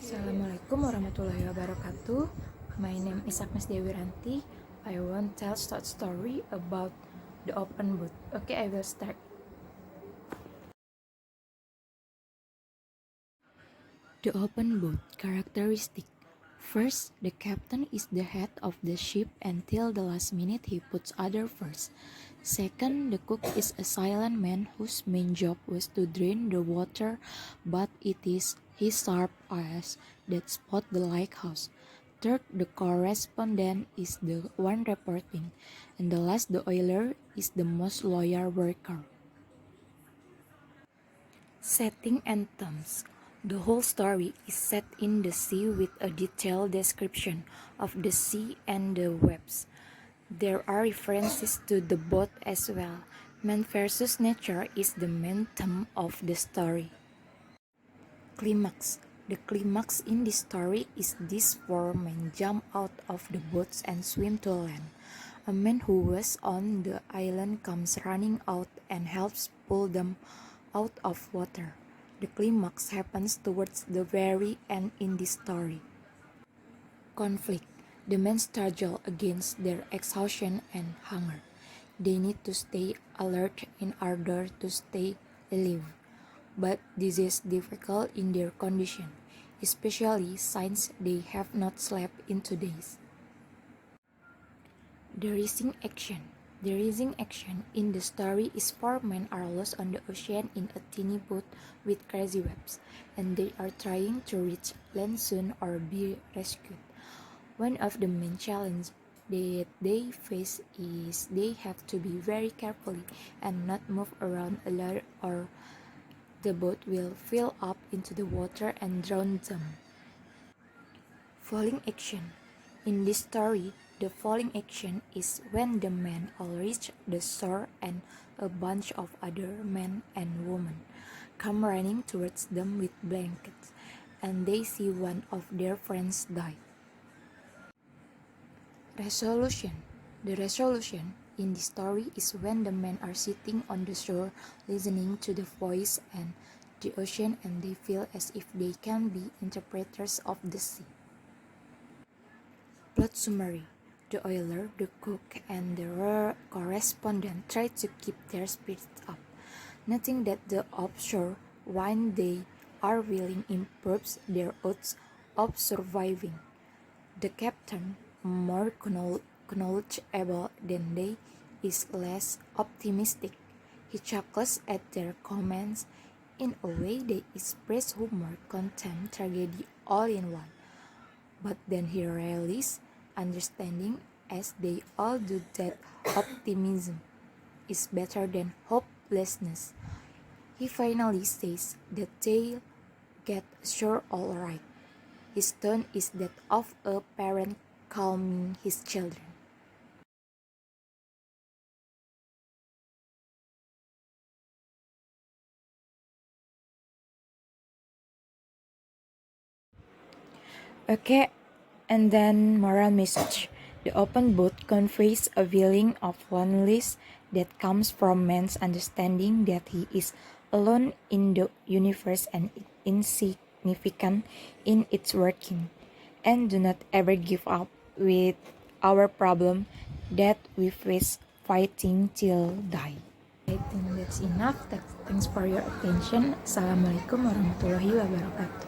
Assalamualaikum warahmatullahi wabarakatuh. My name is Agnes Diah Wiranti. I want to tell short story about the open boat. Okay, I will start. The open boat characteristic. First, the captain is the head of the ship until the last minute he puts others first. Second, the cook is a silent man whose main job was to drain the water, but it is his sharp eyes that spot the lighthouse. Third, the correspondent is the one reporting. And the last, the oiler, is the most loyal worker. Setting and themes. The whole story is set in the sea with a detailed description of the sea and the waves. There are references to the boat as well. Man versus nature is the main theme of the story. Climax. The climax in this story is these four men jump out of the boats and swim to land. A man who was on the island comes running out and helps pull them out of water. The climax happens towards the very end in this story. Conflict. The men struggle against their exhaustion and hunger. They need to stay alert in order to stay alive. But this is difficult in their condition, especially since they have not slept in 2 days. The rising action. The rising action in the story is four men are lost on the ocean in a tiny boat with crazy webs, and they are trying to reach land soon or be rescued. One of the main challenges that they face is they have to be very carefully and not move around a lot or the boat will fill up into the water and drown them. Falling action. In this story, the falling action is when the men all reach the shore and a bunch of other men and women come running towards them with blankets, and they see one of their friends die. Resolution. The resolution in the story is when the men are sitting on the shore listening to the voice and the ocean, and they feel as if they can be interpreters of the sea. Plot summary. The oiler, the cook, and the correspondent try to keep their spirits up, noting that the offshore wine they are willing improves their odds of surviving. The captain, more knowledgeable than they, is less optimistic. He chuckles at their comments. In a way, they express humor, contempt, tragedy all in one. But then he realizes, understanding as they all do, that optimism is better than hopelessness. He finally says that they'll get ashore all right. His tone is that of a parent calming his children. Okay, and then moral message. The open boat conveys a feeling of loneliness that comes from man's understanding that he is alone in the universe and insignificant in its working. And do not ever give up with our problem that we face fighting till die. I think that's enough. Thanks for your attention. Assalamualaikum warahmatullahi wabarakatuh.